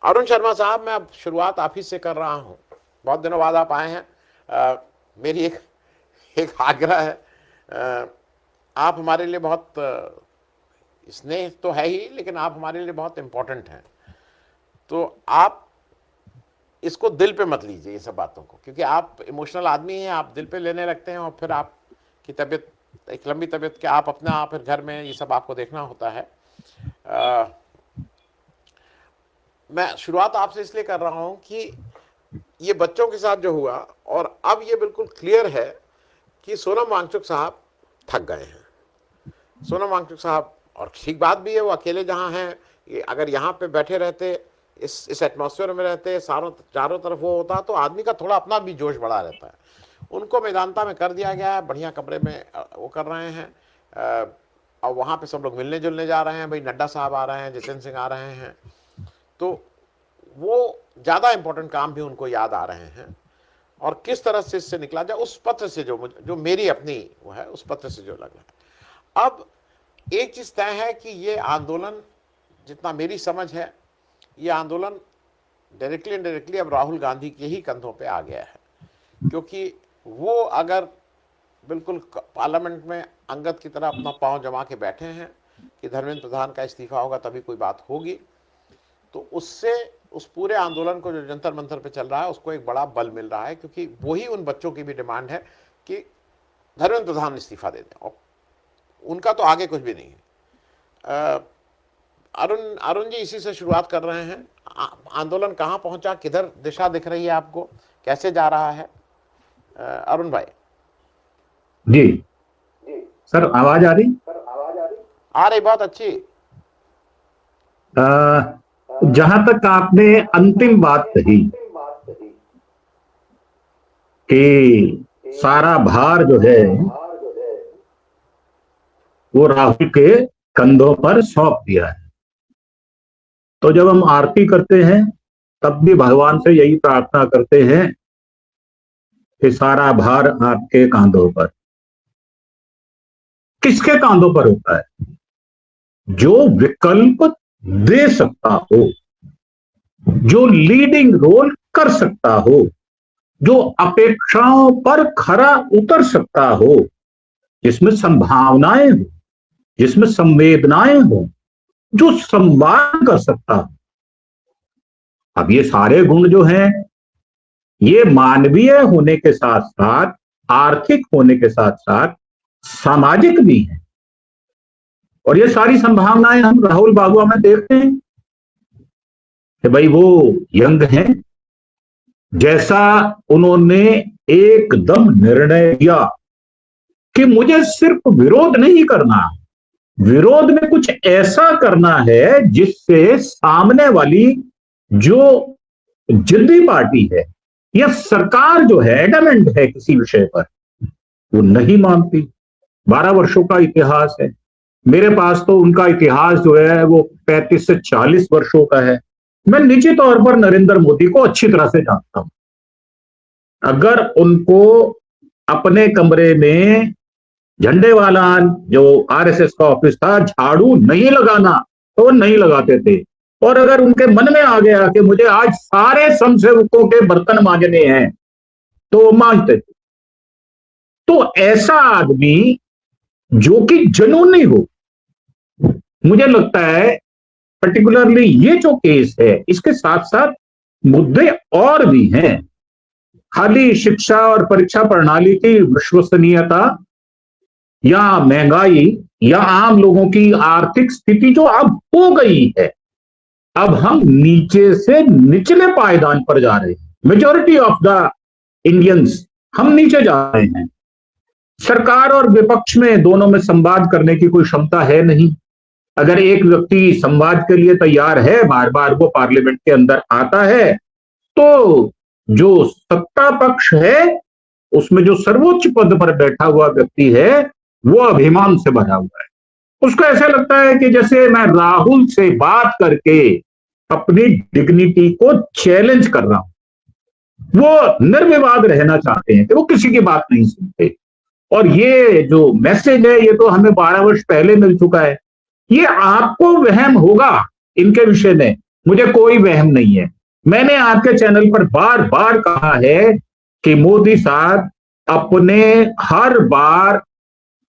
अरुण शर्मा साहब, मैं अब शुरुआत आप ही से कर रहा हूं। बहुत दिनों बाद आप आए हैं। मेरी एक आग्रह है। आप हमारे लिए बहुत स्नेह तो है ही, लेकिन आप हमारे लिए बहुत इम्पोर्टेंट हैं। तो आप इसको दिल पे मत लीजिए, ये सब बातों को, क्योंकि आप इमोशनल आदमी हैं। आप दिल पे लेने लगते हैं और फिर आपकी तबीयत, एक लंबी तबीयत के आप अपना, फिर घर में ये सब आपको देखना होता है। मैं शुरुआत आपसे इसलिए कर रहा हूं कि ये बच्चों के साथ जो हुआ, और अब ये बिल्कुल क्लियर है कि सोनम वांगचुक साहब थक गए हैं। सोनम वांगचुक साहब, और ठीक बात भी है, वो अकेले जहां हैं, ये अगर यहाँ पे बैठे रहते, इस एटमॉस्फेयर में रहते, चारों तरफ वो होता, तो आदमी का थोड़ा अपना भी जोश बढ़ा रहता है। उनको मैदानता में कर दिया गया है, बढ़िया कमरे में वो कर रहे हैं। और वहाँ पे सब लोग मिलने जुलने जा रहे हैं। भाई नड्डा साहब आ रहे हैं, जितेंद्र सिंह आ रहे हैं, तो वो ज़्यादा इंपॉर्टेंट काम भी उनको याद आ रहे हैं। और किस तरह से इससे निकला जाए, उस पत्र से जो मेरी अपनी वो है, उस पत्र से जो लग रहा है। अब एक चीज़ तय है कि ये आंदोलन, जितना मेरी समझ है, ये आंदोलन डायरेक्टली इनडायरेक्टली अब राहुल गांधी के ही कंधों पे आ गया है। क्योंकि वो अगर बिल्कुल पार्लियामेंट में अंगद की तरह अपना पांव जमा के बैठे हैं कि धर्मेंद्र प्रधान का इस्तीफा होगा तभी कोई बात होगी, तो उससे उस पूरे आंदोलन को जो जंतर मंतर पे चल रहा है उसको एक बड़ा बल मिल रहा है। क्योंकि वही उन बच्चों की भी डिमांड है कि धर्मेंद्र प्रधान इस्तीफा दे दें, और उनका तो आगे कुछ भी नहीं है। अरुण जी, इसी से शुरुआत कर रहे हैं। आंदोलन कहाँ पहुंचा, किधर दिशा दिख रही है आपको, कैसे जा रहा है अरुण भाई? जी सर, आवाज आ रही? आ रही, बहुत अच्छी। जहां तक आपने अंतिम बात कही कि सारा भार जो है वो राहुल के कंधों पर सौंप दिया है, तो जब हम आरती करते हैं तब भी भगवान से यही प्रार्थना करते हैं कि सारा भार आपके कांधों पर। किसके कांधों पर होता है? जो विकल्प दे सकता हो, जो लीडिंग रोल कर सकता हो, जो अपेक्षाओं पर खरा उतर सकता हो, जिसमें संभावनाएं हो, जिसमें संवेदनाएं हो, जो संवाद कर सकता हो। अब ये सारे गुण जो हैं, ये मानवीय होने के साथ साथ, आर्थिक होने के साथ साथ सामाजिक भी है। और ये सारी संभावनाएं हम राहुल बाबू में देखते हैं कि भाई वो यंग हैं। जैसा उन्होंने एकदम निर्णय लिया कि मुझे सिर्फ विरोध नहीं करना, विरोध में कुछ ऐसा करना है जिससे सामने वाली जो जिद्दी पार्टी है या सरकार जो है, एडमेंट है किसी विषय पर, वो नहीं मानती। 12 वर्षों का इतिहास है मेरे पास, तो उनका इतिहास जो है वो 35 से 40 वर्षों का है। मैं निश्चित तौर पर नरेंद्र मोदी को अच्छी तरह से जानता हूं। अगर उनको अपने कमरे में झंडे वाला जो आरएसएस का ऑफिस था, झाड़ू नहीं लगाना, तो वो नहीं लगाते थे। और अगर उनके मन में आ गया कि मुझे आज सारे स्वयंसेवकों के बर्तन मांजने हैं, तो वो मांजते थे। तो ऐसा आदमी जो कि जुनूनी हो, मुझे लगता है पर्टिकुलरली ये जो केस है, इसके साथ साथ मुद्दे और भी हैं। खाली शिक्षा और परीक्षा प्रणाली की विश्वसनीयता या महंगाई या आम लोगों की आर्थिक स्थिति जो अब हो गई है, अब हम नीचे से निचले पायदान पर जा रहे हैं। मेजॉरिटी ऑफ द इंडियंस हम नीचे जा रहे हैं। सरकार और विपक्ष में, दोनों में संवाद करने की कोई क्षमता है नहीं। अगर एक व्यक्ति संवाद के लिए तैयार है, बार बार वो पार्लियामेंट के अंदर आता है, तो जो सत्ता पक्ष है उसमें जो सर्वोच्च पद पर बैठा हुआ व्यक्ति है, वो अभिमान से भरा हुआ है। उसको ऐसा लगता है कि जैसे मैं राहुल से बात करके अपनी डिग्निटी को चैलेंज कर रहा हूं। वो निर्विवाद रहना चाहते हैं कि वो किसी की बात नहीं सुनते। और ये जो मैसेज है ये तो हमें 12 वर्ष पहले मिल चुका है। ये आपको वहम होगा इनके विषय में, मुझे कोई वहम नहीं है। मैंने आपके चैनल पर बार बार कहा है कि मोदी साहब अपने हर बार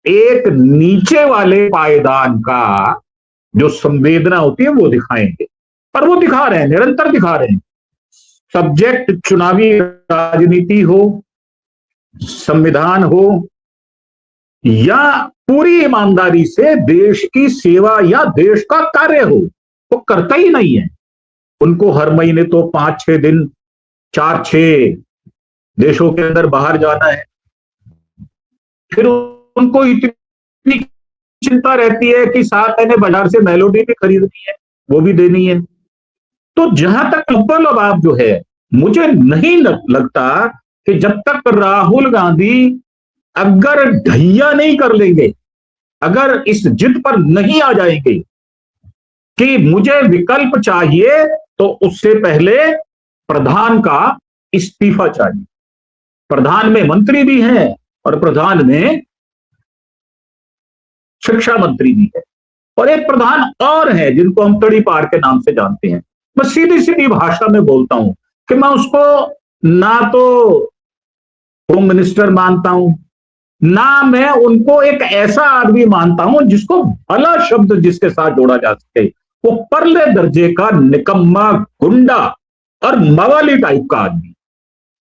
एक नीचे वाले पायदान का जो संवेदना होती है वो दिखाएंगे, और वो दिखा रहे हैं, निरंतर दिखा रहे हैं। सब्जेक्ट चुनावी राजनीति हो, संविधान हो, या पूरी ईमानदारी से देश की सेवा या देश का कार्य हो, वो करता ही नहीं है। उनको हर महीने तो 5-6 दिन 4-6 देशों के अंदर बाहर जाना है, फिर उनको इतनी चिंता रहती है कि साथ मैंने बाजार से मेलोडी भी खरीदनी है, वो भी देनी है। तो जहां तक अव्वल अबाब जो है, मुझे नहीं लगता कि जब तक राहुल गांधी अगर ढैया नहीं कर लेंगे, अगर इस जिद पर नहीं आ जाएंगे कि मुझे विकल्प चाहिए, तो उससे पहले प्रधान का इस्तीफा चाहिए। प्रधान में मंत्री भी हैं और प्रधान में शिक्षा मंत्री भी है, और एक प्रधान और है जिनको हम तड़ीपार के नाम से जानते हैं। मैं सीधी सीधी भाषा में बोलता हूं कि मैं उसको ना तो होम मिनिस्टर मानता हूं, ना मैं उनको एक ऐसा आदमी मानता हूं जिसको भला शब्द जिसके साथ जोड़ा जा सके। वो परले दर्जे का निकम्मा, गुंडा और मवाली टाइप का आदमी।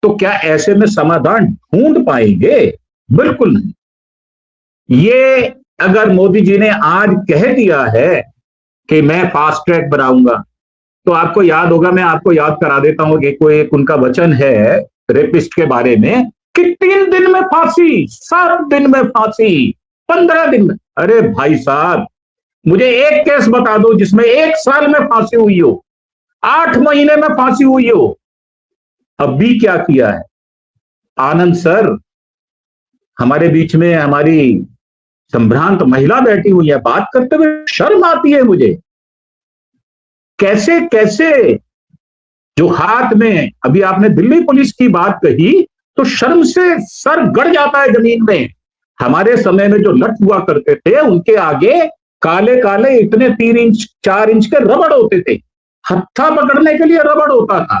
तो क्या ऐसे में समाधान ढूंढ पाएंगे? बिल्कुल नहीं। ये अगर मोदी जी ने आज कह दिया है कि मैं फास्ट ट्रैक बनाऊंगा, तो आपको याद होगा, मैं आपको याद करा देता हूं कि कोई एक उनका वचन है रेपिस्ट के बारे में कि 3 दिन में फांसी, 7 दिन में फांसी, 15 दिन में। अरे भाई साहब, मुझे एक केस बता दो जिसमें 1 साल में फांसी हुई हो, 8 महीने में फांसी हुई हो। अब भी क्या किया है आनंद सर? हमारे बीच में हमारी संभ्रांत महिला बैठी हुई है, बात करते हुए शर्म आती है मुझे। कैसे कैसे जो हाथ में, अभी आपने दिल्ली पुलिस की बात कही तो शर्म से सर गड़ जाता है जमीन में। हमारे समय में जो लठ हुआ करते थे उनके आगे काले काले इतने 3 इंच 4 इंच के रबड़ होते थे, हत्था पकड़ने के लिए रबड़ होता था,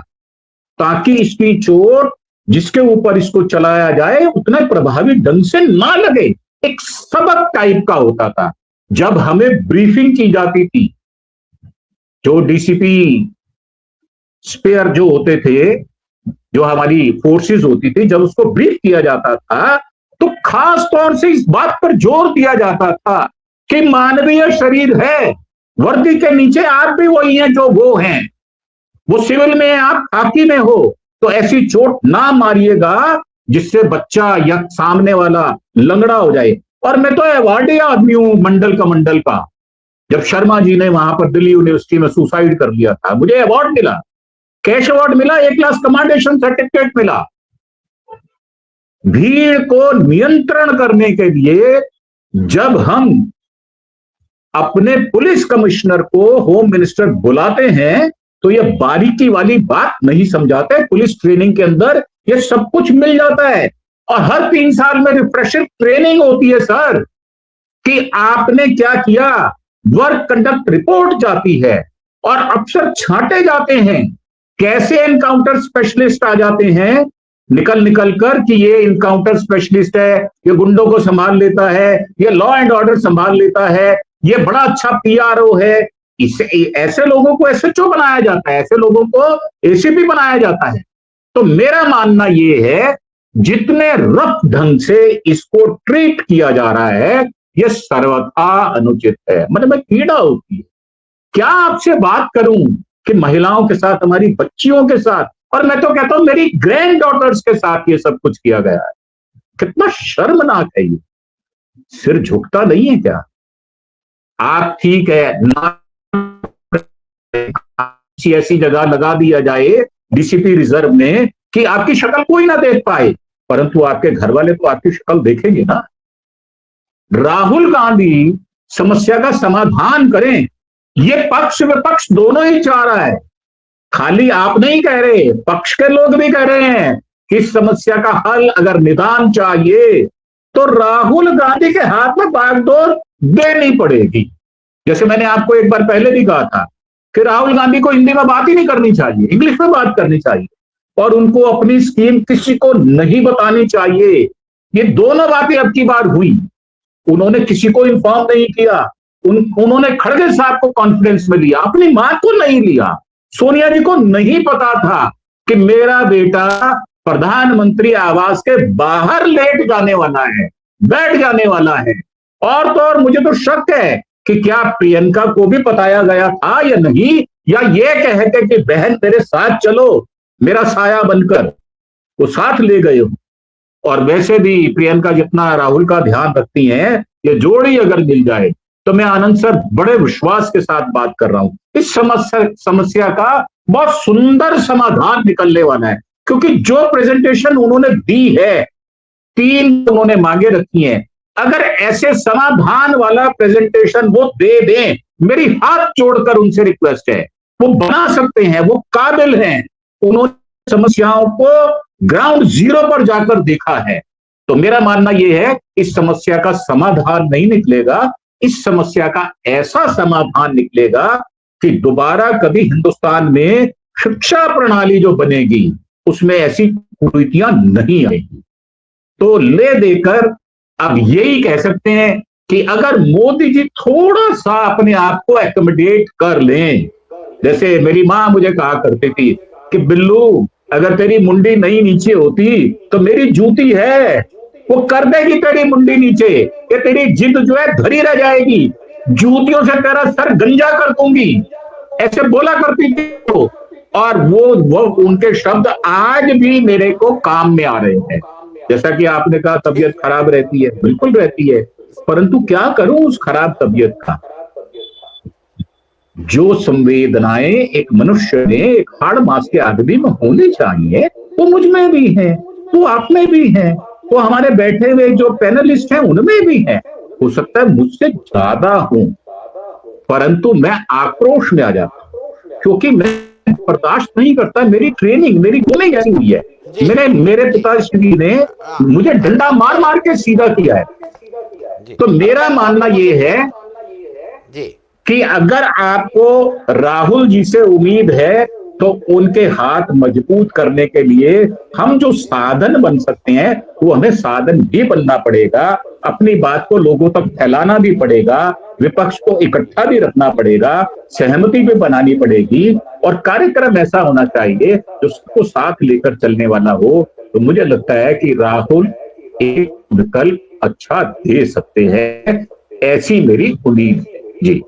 ताकि इसकी चोट जिसके ऊपर इसको चलाया जाए उतने प्रभावी ढंग से ना लगे। एक सबक टाइप का होता था। जब हमें ब्रीफिंग की जाती थी, जो डीसीपी स्पेयर जो होते थे, जो हमारी फोर्सेस होती थी, जब उसको ब्रीफ किया जाता था तो खास तौर से इस बात पर जोर दिया जाता था कि मानवीय शरीर है, वर्दी के नीचे आप भी वही हैं जो वो हैं, वो सिविल में आप खाकी में हो, तो ऐसी चोट ना मारिएगा जिससे बच्चा या सामने वाला लंगड़ा हो जाए। और मैं तो अवार्डी आदमी हूं मंडल का। जब शर्मा जी ने वहां पर दिल्ली यूनिवर्सिटी में सुसाइड कर लिया था, मुझे अवार्ड मिला, कैश अवार्ड मिला, A क्लास कमांडेशन सर्टिफिकेट मिला। भीड़ को नियंत्रण करने के लिए जब हम अपने पुलिस कमिश्नर को होम मिनिस्टर बुलाते हैं तो ये बारीकी वाली बात नहीं समझाते। पुलिस ट्रेनिंग के अंदर ये सब कुछ मिल जाता है, और हर 3 साल में रिफ्रेशर ट्रेनिंग होती है सर, कि आपने क्या किया। वर्क कंडक्ट रिपोर्ट जाती है और अफसर छांटे जाते हैं। कैसे एनकाउंटर स्पेशलिस्ट आ जाते हैं निकल निकल कर कि ये इनकाउंटर स्पेशलिस्ट है, ये गुंडों को संभाल लेता है, ये लॉ एंड ऑर्डर संभाल लेता है, ये बड़ा अच्छा पीआरओ है। इसे ऐसे लोगों को एसएचओ बनाया जाता है, ऐसे लोगों को एसीपी बनाया जाता है। तो मेरा मानना ये है, जितने रफ ढंग से इसको ट्रीट किया जा रहा है ये सर्वथा अनुचित है। मतलब मैं पीड़ा होती है। क्या आपसे बात करूं कि महिलाओं के साथ, हमारी बच्चियों के साथ, और मैं तो कहता हूं मेरी ग्रैंड डॉटर्स के साथ ये सब कुछ किया गया है। कितना शर्मनाक है ये। सिर झुकता नहीं है क्या? आप ठीक है ना, ऐसी जगह लगा दिया जाए डीसीपी रिजर्व में कि आपकी शक्ल कोई ना देख पाए, परंतु आपके घर वाले तो आपकी शक्ल देखेंगे ना। राहुल गांधी समस्या का समाधान करें, ये पक्ष विपक्ष दोनों ही चाह रहा है। खाली आप नहीं कह रहे, पक्ष के लोग भी कह रहे हैं कि इस समस्या का हल अगर निदान चाहिए तो राहुल गांधी के हाथ में बागडोर देनी पड़ेगी। जैसे मैंने आपको एक बार पहले भी कहा था कि राहुल गांधी को हिंदी में बात ही नहीं करनी चाहिए, इंग्लिश में बात करनी चाहिए, और उनको अपनी स्कीम किसी को नहीं बतानी चाहिए। ये दोनों बातें अब की बार हुई। उन्होंने किसी को इन्फॉर्म नहीं किया, उन्होंने खड़गे साहब को कॉन्फिडेंस में लिया, अपनी मां को नहीं लिया। सोनिया जी को नहीं पता था कि मेरा बेटा प्रधानमंत्री आवास के बाहर लेट जाने वाला है, बैठ जाने वाला है। और तो और मुझे तो शक है कि क्या प्रियंका को भी बताया गया था या नहीं, या ये कहते कि बहन मेरे साथ चलो, मेरा साया बनकर, वो साथ ले गए हो। और वैसे भी प्रियंका जितना राहुल का ध्यान रखती हैं, ये जोड़ी अगर मिल जाए तो मैं आनंद सर बड़े विश्वास के साथ बात कर रहा हूं, इस समस्या का बहुत सुंदर समाधान निकलने वाला है। क्योंकि जो प्रेजेंटेशन उन्होंने दी है, 3 उन्होंने मांगे रखी हैं, अगर ऐसे समाधान वाला प्रेजेंटेशन वो दे दें, मेरी हाथ जोड़कर उनसे रिक्वेस्ट है, वो बना सकते हैं, वो काबिल हैं, उन्होंने समस्याओं को ग्राउंड जीरो पर जाकर देखा है। तो मेरा मानना यह है इस समस्या का समाधान नहीं निकलेगा, इस समस्या का ऐसा समाधान निकलेगा कि दोबारा कभी हिंदुस्तान में शिक्षा प्रणाली जो बनेगी उसमें ऐसी कुरीतियां नहीं आएगी। तो ले देकर अब यही कह सकते हैं कि अगर मोदी जी थोड़ा सा अपने आप को एकोमोडेट कर लें, जैसे मेरी मां मुझे कहा करती थी कि बिल्लू अगर तेरी मुंडी नहीं नीचे होती तो मेरी जूती है, वो कर देगी तेरी मुंडी नीचे, ये तेरी जिद जो है धरी रह जाएगी, जूतियों से तेरा सर गंजा कर दूंगी, ऐसे बोला करती थी वो। और वो उनके शब्द आज भी मेरे को काम में आ रहे हैं। जैसा कि आपने कहा तबीयत खराब रहती है, बिल्कुल रहती है, परंतु क्या करूं उस खराब तबीयत का। जो संवेदनाएं एक मनुष्य में, एक हाड़ मास के आदमी में होनी चाहिए, वो मुझ में भी है, वो आप में भी है, वो हमारे बैठे हुए जो पैनलिस्ट हैं उनमें भी है। हो सकता है मुझसे ज्यादा हूं, परंतु मैं आक्रोश में आ जाता हूं, क्योंकि मैं बर्दाश्त नहीं करता। मेरी ट्रेनिंग, मेरी ट्रेनिंग ऐसी हुई है, मेरे पिताश्री ने मुझे डंडा मार मार के सीधा किया है। तो मेरा मानना यह है कि अगर आपको राहुल जी से उम्मीद है तो उनके हाथ मजबूत करने के लिए हम जो साधन बन सकते हैं वो हमें साधन भी बनना पड़ेगा, अपनी बात को लोगों तक फैलाना भी पड़ेगा, विपक्ष को इकट्ठा भी रखना पड़ेगा, सहमति भी बनानी पड़ेगी, और कार्यक्रम ऐसा होना चाहिए जो सबको साथ लेकर चलने वाला हो। तो मुझे लगता है कि राहुल एक विकल्प अच्छा दे सकते हैं, ऐसी मेरी उम्मीद है जी।